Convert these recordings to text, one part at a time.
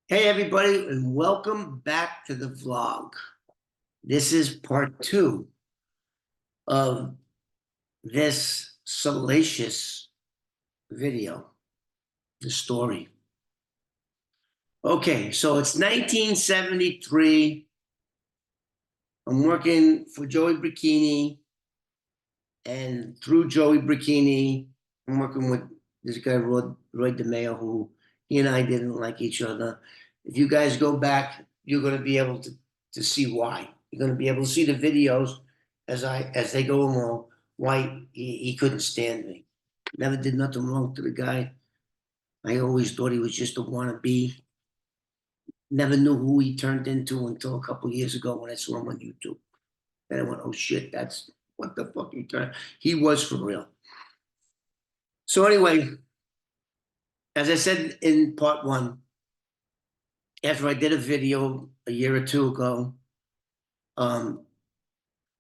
Hey everybody, and welcome back to the vlog. This is part two of this salacious video, the story. Okay, so it's 1973. I'm working for Joey Bikini, and through Joey Bikini, I'm working with this guy, Roy DeMeo, who he and I didn't like each other. If you guys go back, you're going to be able to see why. You're going to be able to see the videos as they go along, why he couldn't stand me. Never did nothing wrong to the guy. I always thought he was just a wannabe. Never knew who he turned into until a couple years ago when I saw him on YouTube. Then I went, oh shit, that's what the fuck he turned. He was for real. So anyway, as I said in part one, after I did a video a year or two ago, um,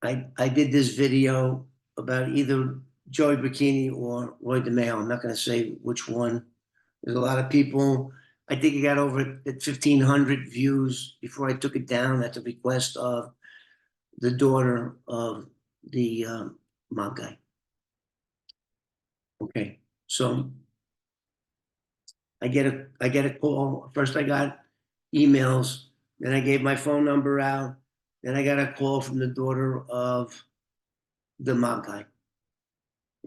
I did this video about either Joey Bikini or Roy DeMeo. I'm not going to say which one. There's a lot of people. I think it got over at 1,500 views before I took it down at the request of the daughter of the mob guy. Okay, so I get a call. First, I got emails. Then I gave my phone number out. Then I got a call from the daughter of the mob guy,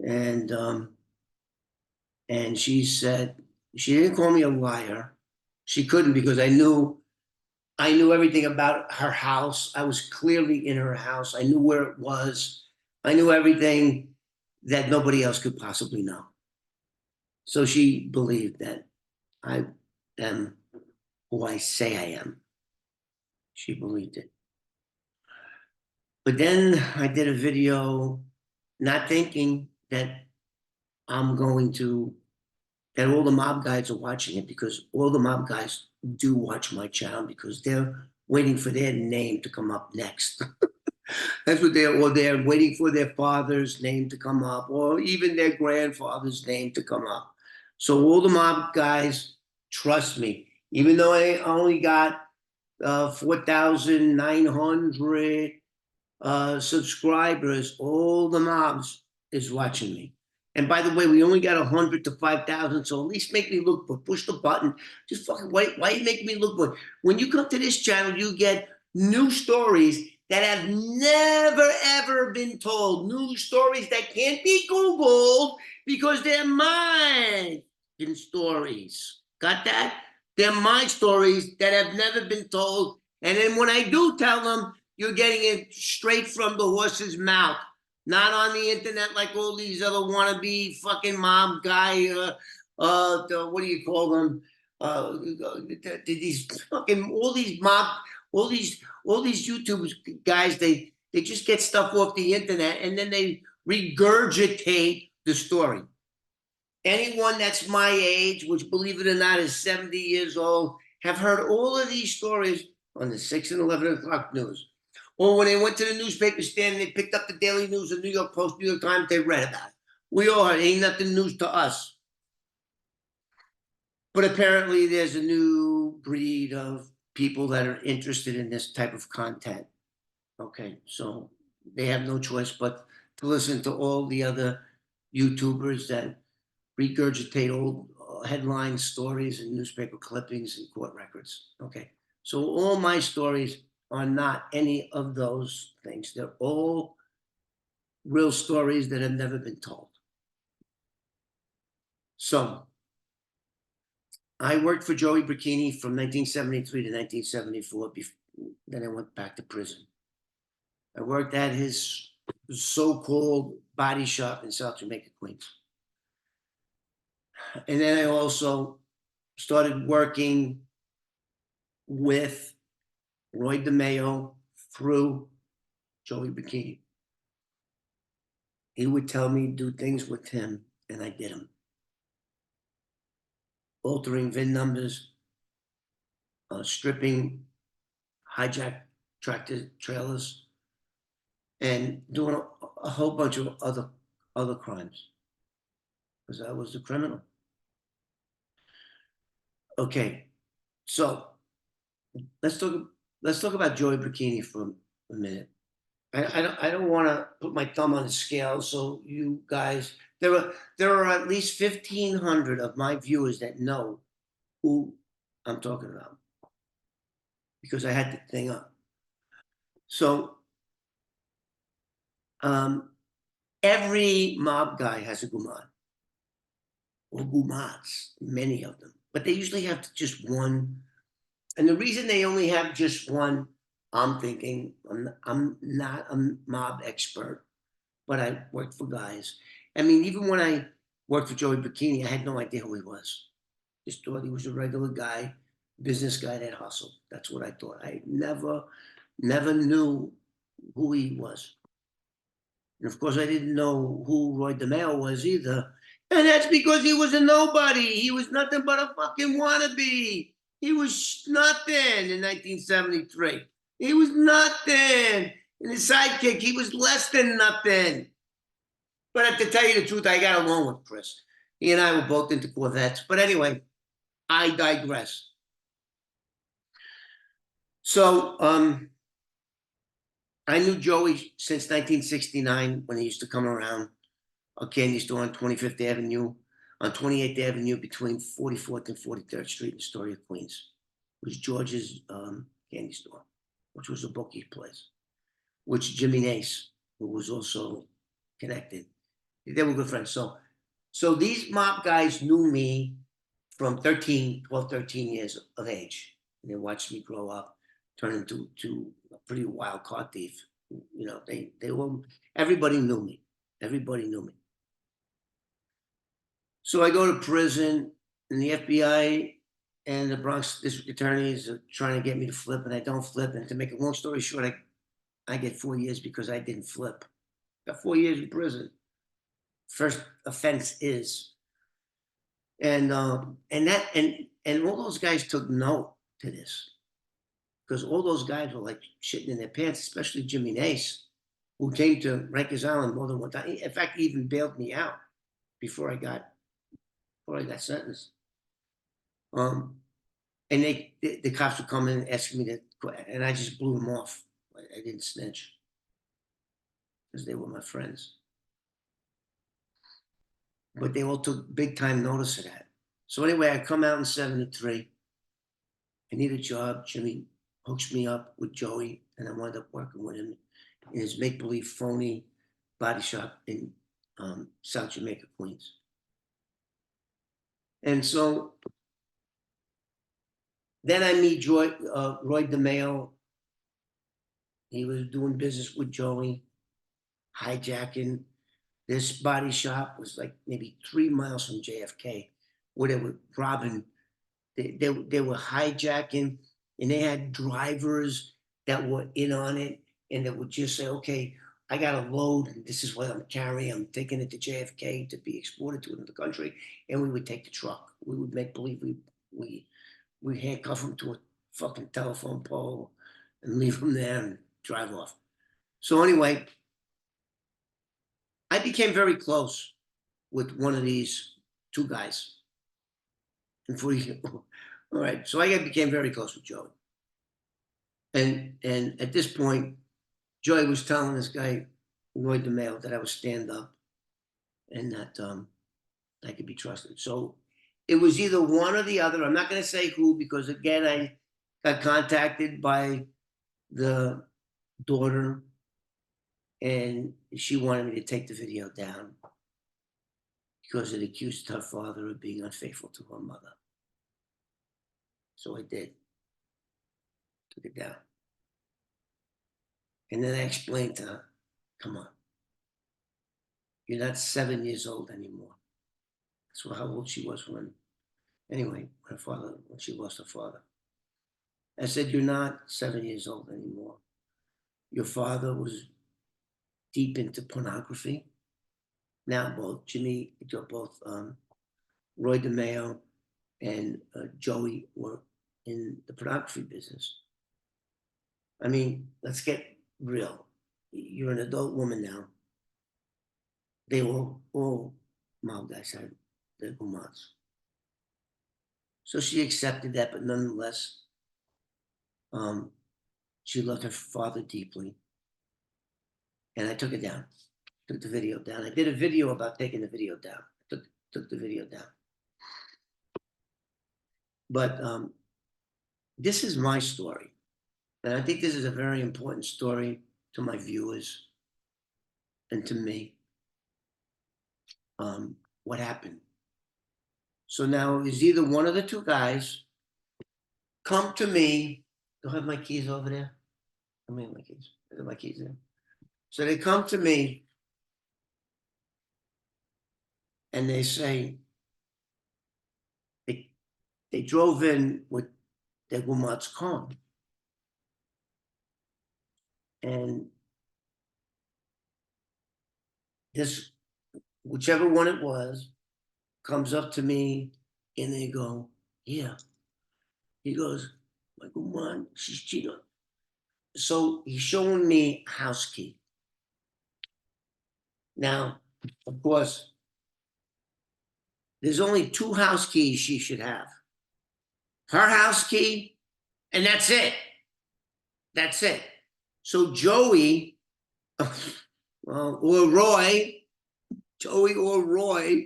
and she said she didn't call me a liar. She couldn't because I knew everything about her house. I was clearly in her house. I knew where it was. I knew everything that nobody else could possibly know. So she believed that I am who I say I am. She believed it. But then I did a video not thinking that I'm going to, that all the mob guys are watching it, because all the mob guys do watch my channel because they're waiting for their name to come up next. That's what they're waiting for their father's name to come up, or even their grandfather's name to come up. So all the mob guys trust me, even though I only got 4,900 subscribers. All the mobs is watching me. And by the way, we only got 100 to 5,000, so at least make me look good. Push the button. Just fucking why you make me look good? When you come to this channel, you get new stories that have never ever been told. New stories that can't be Googled because they're my stories. Got that? They're my stories that have never been told. And then when I do tell them, you're getting it straight from the horse's mouth, not on the internet like all these other wannabe fucking mob guy. What do you call them? These fucking all these YouTube guys. They just get stuff off the internet and then they regurgitate the story. Anyone that's my age, which believe it or not is 70 years old, have heard all of these stories on the 6 and 11 o'clock news. Or when they went to the newspaper stand and they picked up the Daily News, the New York Post, New York Times, they read about it. We all heard it. Ain't nothing news to us. But apparently there's a new breed of people that are interested in this type of content. Okay, so they have no choice but to listen to all the other YouTubers that regurgitate old headline stories and newspaper clippings and court records. Okay, so all my stories are not any of those things. They're all real stories that have never been told. So I worked for Joey Bikini from 1973 to 1974. Then I went back to prison. I worked at his so-called body shop in South Jamaica, Queens. And then I also started working with Roy DeMeo through Joey Bikini. He would tell me to do things with him, and I did them. Altering VIN numbers, stripping hijacked tractor trailers, and doing a whole bunch of other crimes, because I was the criminal. Okay, so let's talk. Let's talk about Joey Bikini for a minute. I don't want to put my thumb on the scale. So you guys, there are at least 1,500 of my viewers that know who I'm talking about because I had the thing up. So um, every mob guy has a guman or gumats, many of them, but they usually have just one. And the reason they only have just one, I'm thinking, I'm not a mob expert, but I worked for guys. I mean, even when I worked for Joey Bikini, I had no idea who he was. Just thought he was a regular guy, business guy that hustled. That's what I thought. I never knew who he was. And of course, I didn't know who Roy DeMeo was either. And that's because he was a nobody. He was nothing but a fucking wannabe. He was nothing in 1973. He was nothing. And his sidekick, he was less than nothing. But to tell you the truth, I got along with Chris. He and I were both into Corvettes. But anyway, I digress. So I knew Joey since 1969 when he used to come around a candy store on 25th Avenue, on 28th Avenue between 44th and 43rd Street in Astoria, Queens. It was George's candy store, which was a bookie place, which Jimmy Nace, who was also connected, they were good friends. So these mob guys knew me from 12, 13 years of age. And they watched me grow up, turn into a pretty wild car thief. You know, they all, everybody knew me. Everybody knew me. So I go to prison, and the FBI and the Bronx district attorneys are trying to get me to flip, and I don't flip. And to make a long story short, I get 4 years because I didn't flip. Got 4 years in prison. First offense is, and all those guys took note to this because all those guys were like shitting in their pants, especially Jimmy Nace, who came to Rikers Island more than one time. In fact, he even bailed me out before I got sentenced. Um, and the cops would come in and ask me to, and I just blew them off. I didn't snitch because they were my friends. But they all took big time notice of that. So anyway, I come out in '73. I need a job. Jimmy hooks me up with Joey, and I wound up working with him in his make believe phony body shop in South Jamaica, Queens. And so then I meet Roy DeMeo. He was doing business with Joey, hijacking. This body shop was like maybe 3 miles from JFK, where they were robbing. They were hijacking, and they had drivers that were in on it, and they would just say, "Okay, I got a load, and this is what I'm carrying. I'm taking it to JFK to be exported to another country." And we would take the truck. We would make believe we handcuff them to a fucking telephone pole and leave them there and drive off. So anyway, I became very close with one of these two guys. And for you, all right. So I became very close with Joey. And at this point, Joey was telling this guy, Lloyd DeMeo, that I was stand up and that I could be trusted. So it was either one or the other. I'm not going to say who because again, I got contacted by the daughter, and she wanted me to take the video down because it accused her father of being unfaithful to her mother. So I did. Took it down. And then I explained to her, come on, you're not 7 years old anymore. That's how old she was anyway, when she lost her father. I said, you're not 7 years old anymore. Your father was deep into pornography. Now both Roy DeMeo and Joey were in the pornography business. I mean, let's get real. You're an adult woman now. They were all mob guys had their gumans. So she accepted that, but nonetheless, She loved her father deeply. And I took it down, took the video down. I did a video about taking the video down. Took the video down. But this is my story. And I think this is a very important story to my viewers and to me. What happened? So now is either one of the two guys come to me. Do I have my keys over there? I mean, my keys. I have my keys there. So they come to me and they say, they drove in with their woman's car. And this, whichever one it was, comes up to me and they go, yeah. He goes, my woman, she's cheating. So he's showing me a house key. Now, of course, there's only two house keys she should have. Her house key, and that's it. That's it. So Joey, or Roy, Joey or Roy,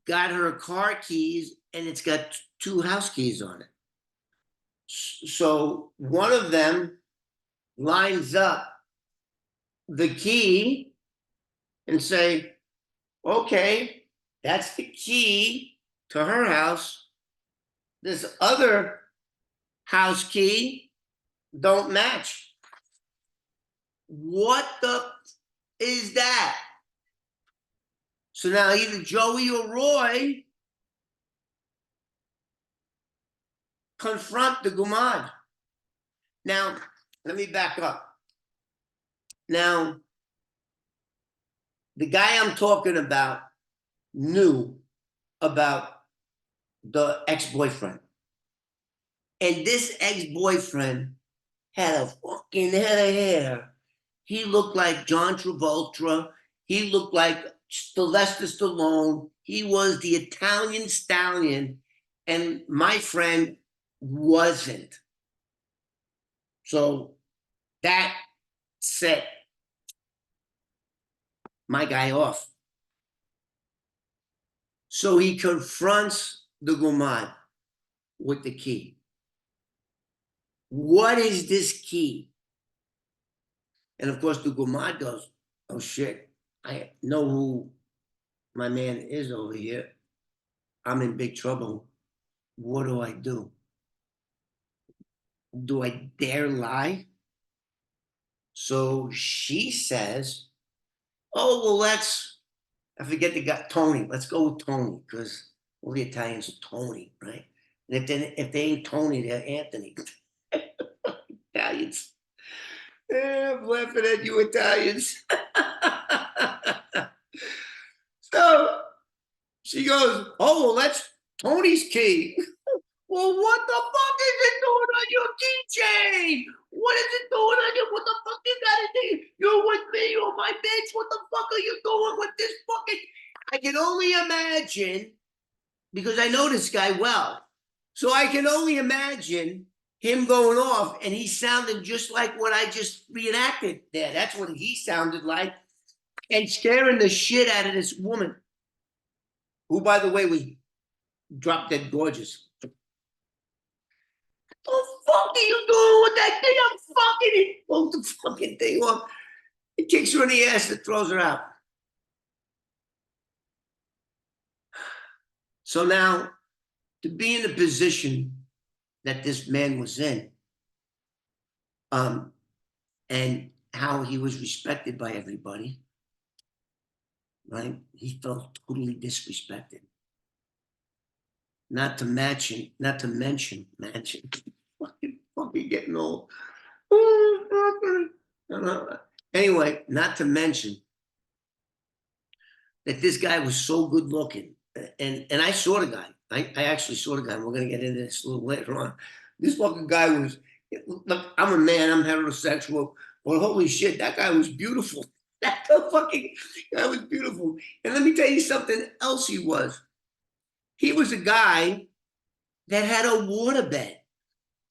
got her car keys, and it's got two house keys on it. So one of them lines up the key and say, okay, that's the key to her house. This other house key don't match. What the is that? So now either Joey or Roy confront the Gumad. Now, let me back up. Now, the guy I'm talking about knew about the ex-boyfriend. And this ex-boyfriend had a fucking head of hair. He looked like John Travolta. He looked like Sylvester Stallone. He was the Italian stallion. And my friend wasn't. So that set my guy off. So he confronts the Gumad with the key. What is this key? And of course, the Gumad goes, oh shit, I know who my man is over here. I'm in big trouble. What do I do? Do I dare lie? So she says, oh, well, I forget the guy, Tony. Let's go with Tony, because all the Italians are Tony, right? And if they ain't Tony, they're Anthony. Italians. Yeah, I'm laughing at you Italians. So she goes, oh, well, that's Tony's key. Well, what the fuck is it doing on your keychain? What is it doing on your, what the fuck you gotta do? You're with me, you're my bitch. What the fuck are you doing with this fucking? I can only imagine, because I know this guy well. So I can only imagine him going off, and he sounded just like what I just reenacted there. That's what he sounded like. And scaring the shit out of this woman, who, by the way, was drop dead gorgeous. What the fuck are you doing with that thing? I'm fucking it. Pull the fucking thing off. It kicks her in the ass and throws her out. So now, to be in the position that this man was in, and how he was respected by everybody, right? He felt totally disrespected. Not to mention, fucking getting old. Anyway, not to mention that this guy was so good looking. And I saw the guy. I actually saw the guy. We're going to get into this a little later on. This fucking guy was, look, I'm a man, I'm heterosexual, but holy shit, that guy was beautiful. That fucking guy was beautiful. And let me tell you something else he was. He was a guy that had a waterbed.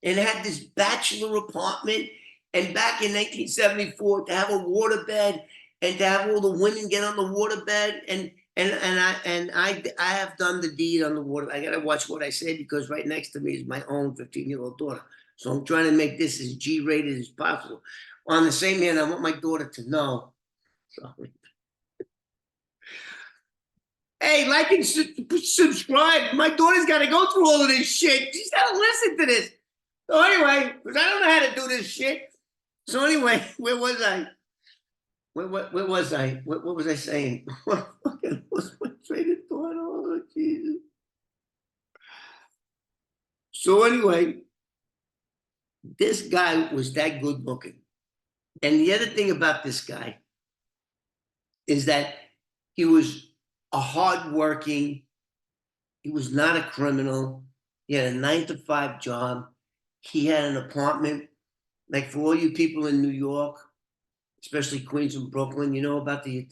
and had this bachelor apartment. And back in 1974, to have a waterbed and to have all the women get on the waterbed, and I have done the deed on the water. I gotta watch what I say because right next to me is my own 15-year-old daughter. So I'm trying to make this as G-rated as possible. On the same hand, I want my daughter to know. Sorry. Hey, like and subscribe. My daughter's got to go through all of this shit. She's got to listen to this. So anyway, because I don't know how to do this shit. So anyway, where was I? Where was I? What was I saying? What was my train of thought? Oh, Jesus. So anyway, this guy was that good looking. And the other thing about this guy is that he was a hardworking, he was not a criminal. He had a 9 to 5 job. He had an apartment. Like for all you people in New York, especially Queens and Brooklyn, you know about the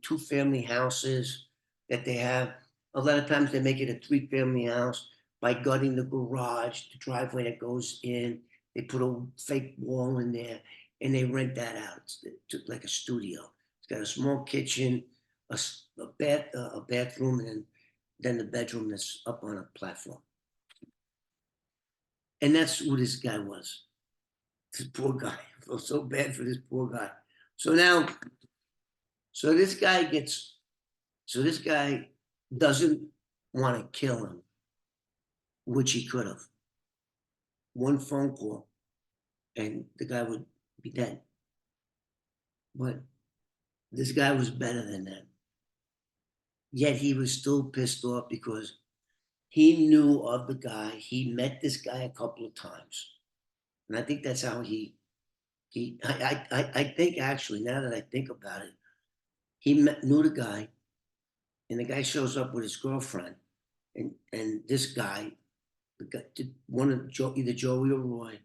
2-family houses that they have. A lot of times they make it a 3-family house by gutting the garage, the driveway that goes in. They put a fake wall in there and they rent that out. It's like a studio. It's got a small kitchen, a bathroom, and then the bedroom that's up on a platform. And that's who this guy was. This poor guy. I feel so bad for this poor guy. So now, this guy doesn't want to kill him, which he could have. One phone call and the guy would be dead. But this guy was better than that. Yet he was still pissed off because he knew of the guy. He met this guy a couple of times. And I think that's how I think actually, now that I think about it, he knew the guy, and the guy shows up with his girlfriend, and this guy, one of either Joey or Roy,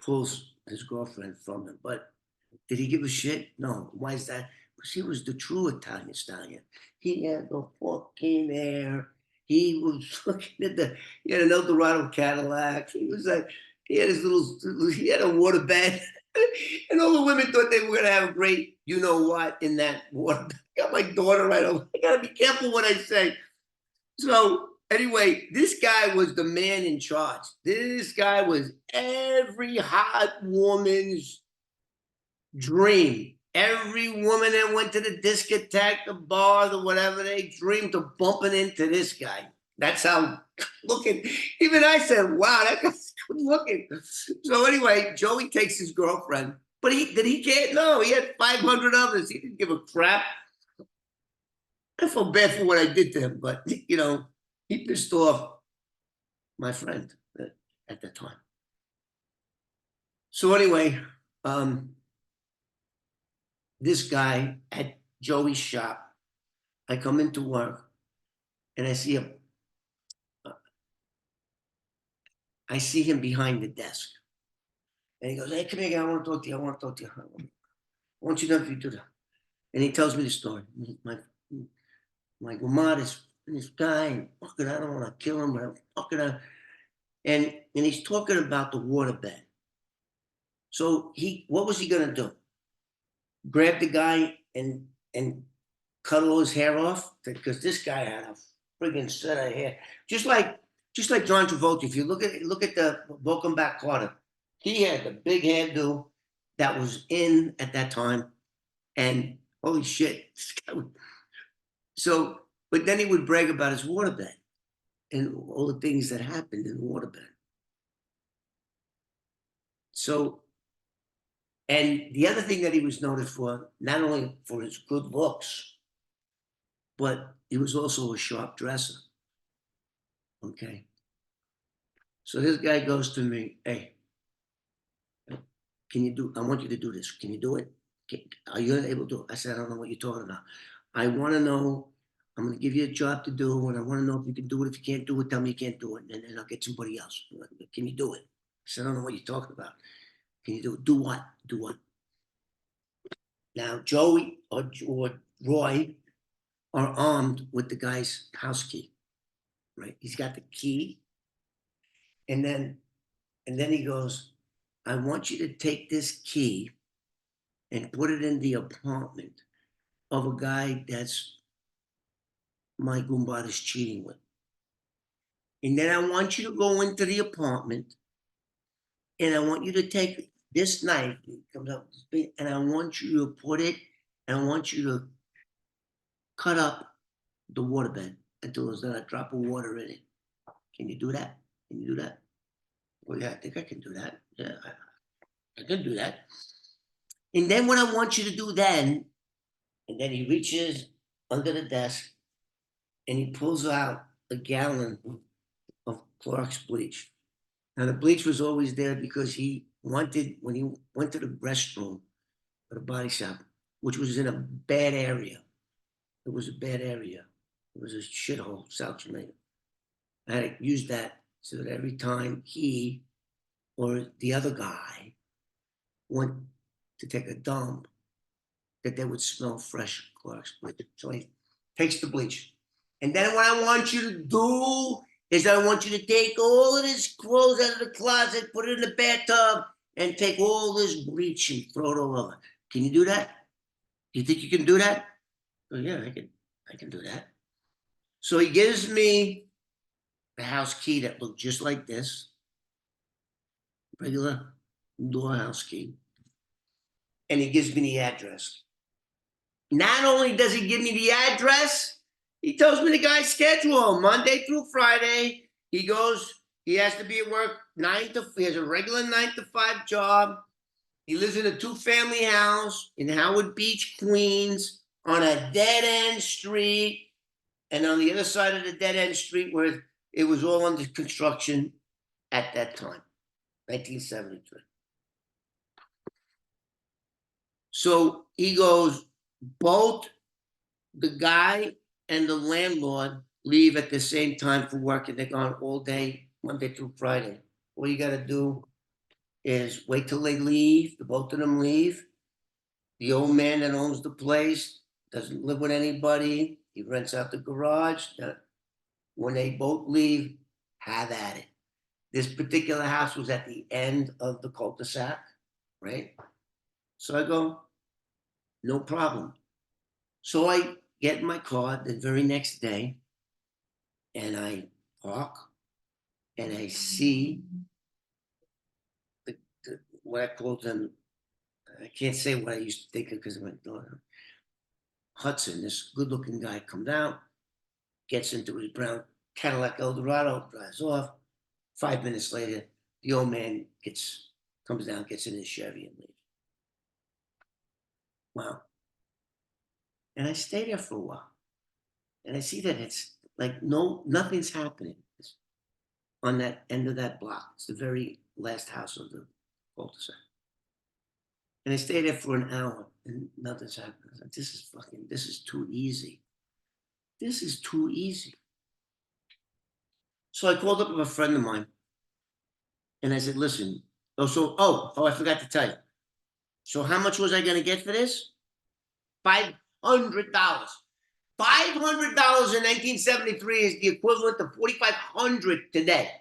pulls his girlfriend from him. But did he give a shit? No. Why is that? Because he was the true Italian stallion. He had the fucking hair. He was looking at he had an Eldorado Cadillac. He was like, he had he had a waterbed. And all the women thought they were going to have a great, you know what, in that waterbed. I got my daughter right over. I got to be careful what I say. So anyway, this guy was the man in charge. This guy was every hot woman's dream. Every woman that went to the discotheque, the bar, the whatever, they dreamed of bumping into this guy. That's how looking. Even I said, wow, that guy's good looking. So anyway, Joey takes his girlfriend. But did he care? No, he had 500 others. He didn't give a crap. I felt bad for what I did to him, but he pissed off my friend at the time. So anyway, this guy at Joey's shop, I come into work and I see him behind the desk. And he goes, hey, come here, I want to talk to you. I want to talk to you. I want you to know if you do that. And he tells me the story. My grandma, this guy, and fucking, I don't want to kill him, but I'm fucking, and he's talking about the waterbed. So what was he gonna do? Grab the guy and cut all his hair off? Because this guy had a friggin' set of hair, just like John Travolta. If you look at the Welcome Back Carter, he had the big hairdo that was in at that time, and holy shit. So, but then he would brag about his waterbed and all the things that happened in the waterbed. So, and the other thing that he was noted for, not only for his good looks, but he was also a sharp dresser. Okay. So this guy goes to me, hey, I want you to do this. Can you do it? Are you able to do it? I said, I don't know what you're talking about. I want to know, I'm going to give you a job to do, and I want to know if you can do it. If you can't do it, tell me you can't do it, and then I'll get somebody else. Can you do it? I said, I don't know what you're talking about. Can you do it? Do what? Do what? Now, Joey or Roy are armed with the guy's house key, right? He's got the key, and then And then he goes, I want you to take this key and put it in the apartment of a guy that's my Goombot is cheating with. And then I want you to go into the apartment and I want you to take this knife, it comes out, and I want you to put it, and I want you to cut up the waterbed until there's not a drop of water in it. Can you do that? Can you do that? Well, yeah, I think I can do that. Yeah, I can do that. And then what I want you to do then, and then he reaches under the desk and he pulls out a gallon of Clorox bleach. Now the bleach was always there because he wanted, when he went to the restroom or the body shop, which was in a bad area. It was a bad area. It was a shithole, South Jamaica. I had to use that so that every time he or the other guy went to take a dump, that they would smell fresh Clorox bleach. So he takes the bleach. And then what I want you to do is I want you to take all of his clothes out of the closet, put it in the bathtub, and take all this bleach and throw it all over. Can you do that? Do you think you can do that? Oh, yeah, I can do that. So he gives me the house key that looked just like this, regular door house key, and he gives me the address. Not only does he give me the address, he tells me the guy's schedule, Monday through Friday. He goes, he has to be at work he has a regular 9 to 5 job. He lives in a 2-family house in Howard Beach, Queens, on a dead-end street. And on the other side of the dead-end street where it was all under construction at that time, 1973. So he goes, both the guy and the landlord leave at the same time for work, and they're gone all day, Monday through Friday. All you got to do is wait till they leave, the both of them leave. The old man that owns the place doesn't live with anybody. He rents out the garage. When they both leave, have at it. This particular house was at the end of the cul-de-sac, right? So I go, no problem. So I get in my car the very next day and I park and I see what I call them. I can't say what I used to think of because of my daughter. Hudson, this good looking guy, comes out, gets into his brown Cadillac Eldorado, drives off. 5 minutes later, the old man comes down, gets in his Chevy and leaves. Wow. And I stay there for a while. And I see that it's like nothing's happening on that end of that block. It's the very last house of the cul-de-sac. And I stay there for an hour and nothing's happening. Like, this is too easy. This is too easy. So I called up with a friend of mine and I said, listen, I forgot to tell you. So how much was I going to get for this? $500. $500 in 1973 is the equivalent of $4,500 today.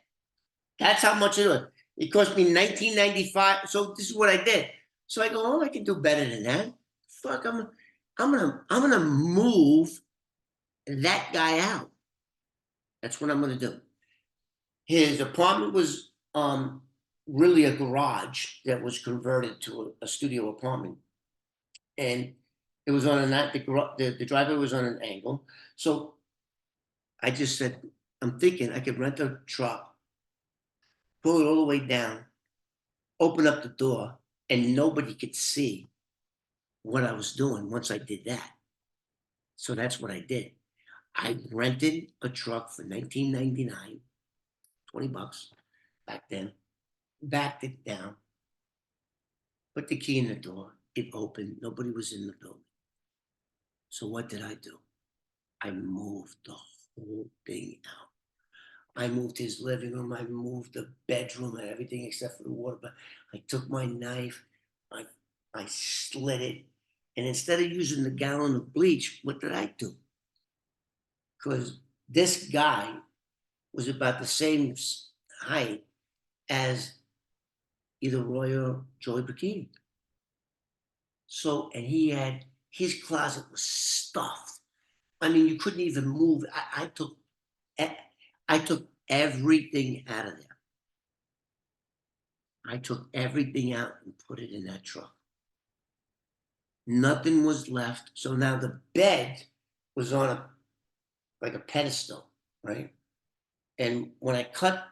That's how much it was. It cost me $19.95. So this is what I did. So I go, oh, I can do better than that. Fuck, I'm gonna move that guy out. That's what I'm gonna do. His apartment was really a garage that was converted to a studio apartment, and it was on the driveway was on an angle. So I just said, I'm thinking I could rent a truck, pull it all the way down, open up the door, and nobody could see what I was doing once I did that. So that's what I did. I rented a truck for $19.99, $20 back then, backed it down, put the key in the door, it opened, nobody was in the building. So what did I do? I moved the whole thing out. I moved his living room, I moved the bedroom and everything except for the water. But I took my knife, I slit it, and instead of using the gallon of bleach, what did I do? Because this guy was about the same height as either Roy or Joey Bikini. So, and he had, his closet was stuffed. I mean, you couldn't even move. I took everything out of there. I took everything out and put it in that truck. Nothing was left. So now the bed was on like a pedestal, right? And when I cut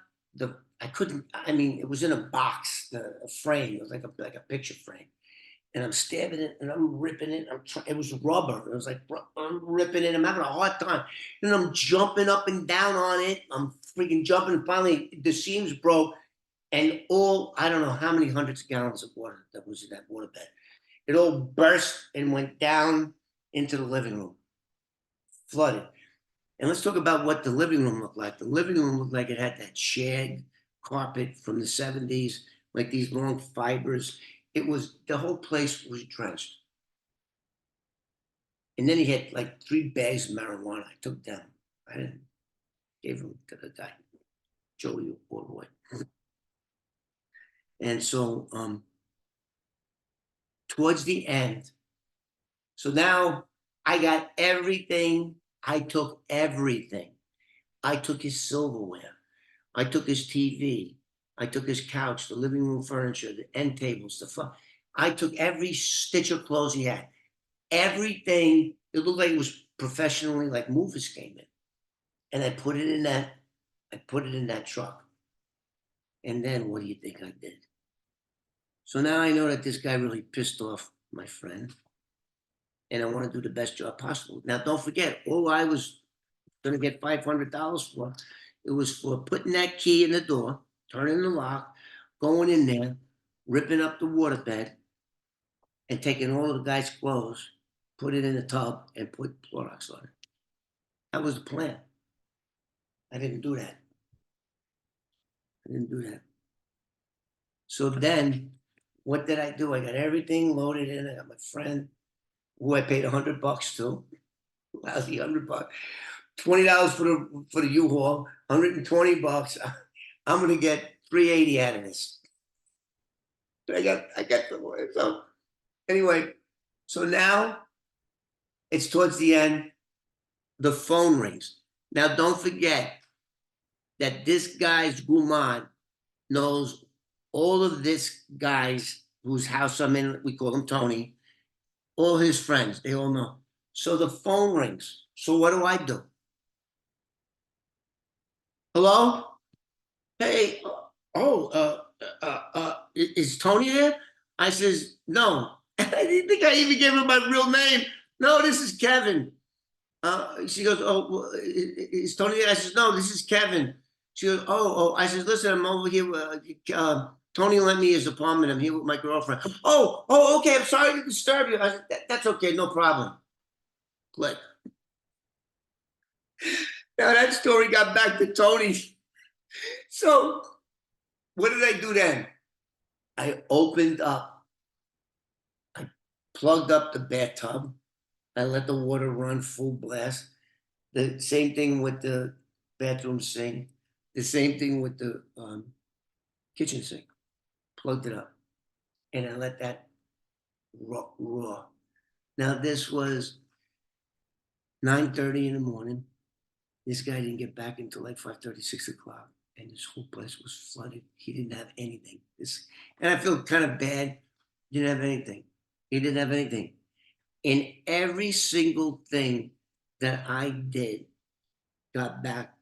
I couldn't. I mean, it was in a box, a frame. It was like a picture frame. And I'm stabbing it and I'm ripping it. It was rubber. It was like I'm ripping it. I'm having a hard time. And I'm jumping up and down on it. I'm freaking jumping. And finally, the seams broke, and I don't know how many hundreds of gallons of water that was in that waterbed. It all burst and went down into the living room, flooded. And let's talk about what the living room looked like. The living room looked like it had that shag carpet from the 70s, like these long fibers. The whole place was drenched. And then he had like 3 bags of marijuana. I took them. I didn't gave them to the guy, Joey or Roy. And so towards the end, so now I got everything. I took everything. I took his silverware. I took his TV. I took his couch, the living room furniture, the end tables, I took every stitch of clothes he had. Everything. It looked like it was professionally, like movers came in. And I put it in that truck. And then what do you think I did? So now I know that this guy really pissed off my friend. And I want to do the best job possible. Now, don't forget, all I was going to get $500 for, it was for putting that key in the door, turning the lock, going in there, ripping up the waterbed, and taking all of the guy's clothes, put it in the tub, and put Clorox on it. That was the plan. I didn't do that. So then, what did I do? I got everything loaded in. I got my friend, who I paid $100 to, lousy $100, $20 for the U-Haul, $120. I'm gonna get $380 out of this. I got the so anyway. So now it's towards the end. The phone rings. Now don't forget that this guy's Guman knows all of this guys whose house I'm in. We call him Tony. All his friends, they all know. So the phone rings. So what do? Hello? Hey, is Tony there? I says, no. I didn't think I even gave him my real name. No, this is Kevin. She goes, oh, well, is Tony there? I says, no, this is Kevin. She goes, oh. I says, listen, I'm over here. Tony lent me his apartment. I'm here with my girlfriend. Oh, okay. I'm sorry to disturb you. I said, that's okay. No problem. Click. Now that story got back to Tony. So what did I do then? I opened up. I plugged up the bathtub. I let the water run full blast. The same thing with the bathroom sink. The same thing with the kitchen sink. Plugged it up. And I let that raw. Now this was 9:30 in the morning. This guy didn't get back until like 5:30, 6 o'clock. And this whole place was flooded. He didn't have anything. And I feel kind of bad. He didn't have anything. He didn't have anything. And every single thing that I did got back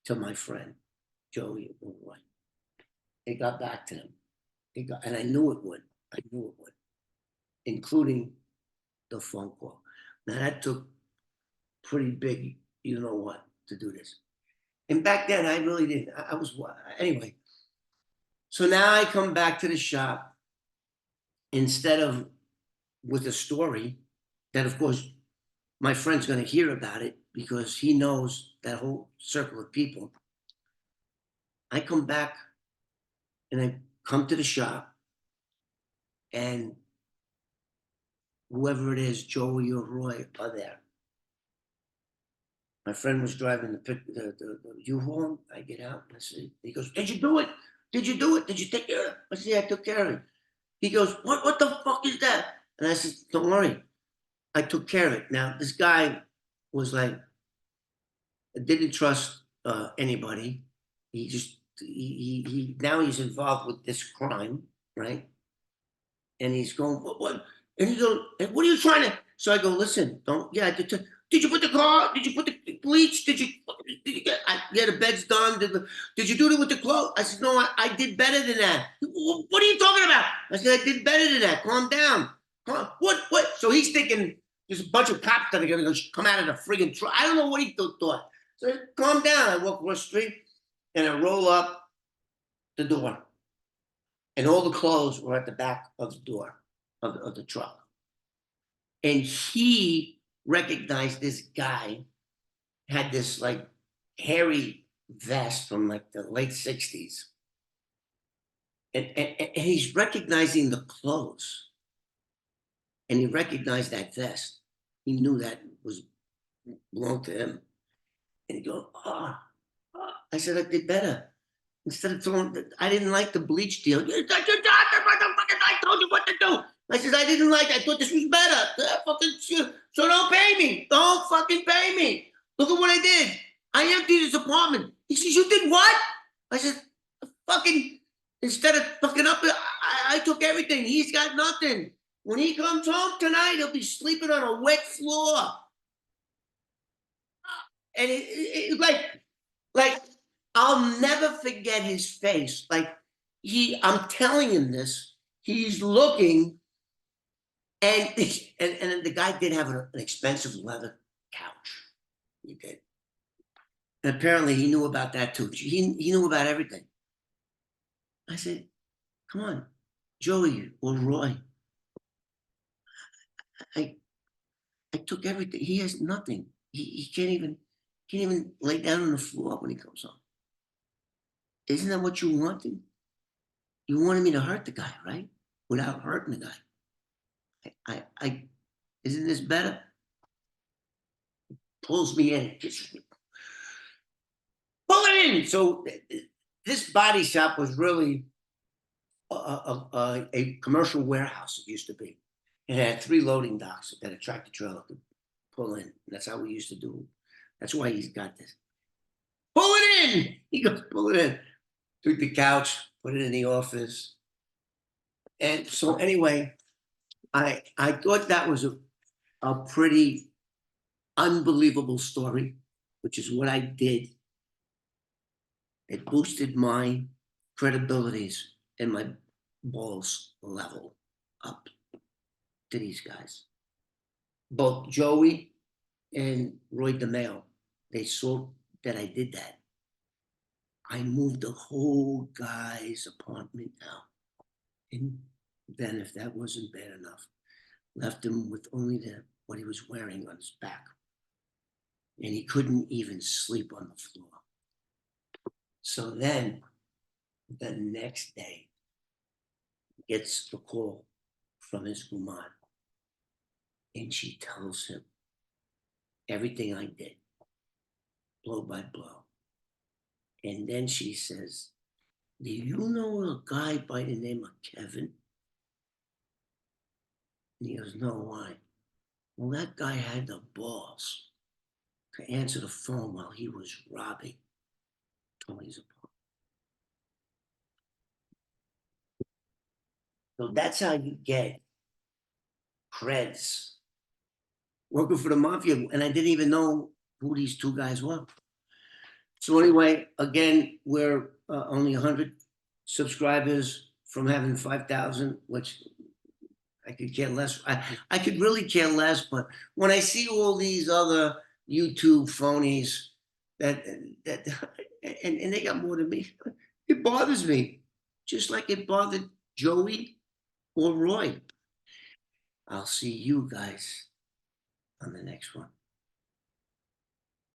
to my friend, Joey White. It got back to him. And I knew it would. Including the phone call. Now that took pretty big, you know what, to do this. And back then I really didn't. I was, anyway. So now I come back to the shop instead of with a story that, of course, my friend's going to hear about it because he knows that whole circle of people. I come back and I come to the shop, and whoever it is, Joey or Roy, are there. My friend was driving the U-Haul. I get out and I say, he goes, did you do it? did you do it? Did you take care of it? I said, yeah, I took care of it. He goes, what the fuck is that? And I said, don't worry, I took care of it. Now, this guy was like, didn't trust anybody. He just, he now he's involved with this crime, right? And he's going, what? And he goes, what are you trying to? So I go, listen, don't, yeah, did you put the car? Did you put the bleach? Did you get, yeah, the bed's done. Did you do it with the clothes? I said, no, I did better than that. What are you talking about? I said, I did better than that. Calm down. What? So he's thinking there's a bunch of cops that are going to come out of the friggin' truck. I don't know what he thought. So calm down. I walk across the street and I roll up the door. And all the clothes were at the back of the door of the truck. And he recognized this guy had this like hairy vest from like the late 60s. And he's recognizing the clothes. And he recognized that vest. He knew that was belonged to him. And he goes, I said, I did better. Instead of throwing, I didn't like the bleach deal. I told you what to do. I said, I didn't like it. I thought this was better. So don't pay me. Don't fucking pay me. Look at what I did. I emptied his apartment. He says, you did what? I said, fucking, instead of fucking up, I took everything. He's got nothing. When he comes home tonight, he'll be sleeping on a wet floor. And it like, I'll never forget his face. Like I'm telling him this, he's looking, and the guy did have an expensive leather couch. He did. And apparently he knew about that too. He knew about everything. I said, come on, Joey or Roy. I took everything. He has nothing. He can't even lay down on the floor when he comes home. Isn't that what you wanted? You wanted me to hurt the guy, right? Without hurting the guy. Isn't this better? Pulls me in, kisses me. Pull it in. So this body shop was really a commercial warehouse. It used to be. It had 3 loading docks that a tractor trailer could pull in. That's how we used to do it. That's why he's got this. Pull it in. He goes, pull it in. Took the couch, put it in the office. And so anyway, I thought that was a pretty unbelievable story, which is what I did. It boosted my credibilities and my balls level up to these guys. Both Joey and Roy DeMeo, they saw that I did that. I moved the whole guy's apartment out. And then if that wasn't bad enough, left him with only what he was wearing on his back. And he couldn't even sleep on the floor. So then the next day, he gets the call from his woman. And she tells him everything I did, blow by blow. And then she says, do you know a guy by the name of Kevin? And he goes, no, why? Well, that guy had the balls to answer the phone while he was robbing Tony's apartment. So that's how you get creds working for the mafia. And I didn't even know who these 2 guys were. So anyway, again, we're only 100 subscribers from having 5,000, which I could care less. I could really care less, but when I see all these other YouTube phonies that and they got more than me, it bothers me, just like it bothered Joey or Roy. I'll see you guys on the next one.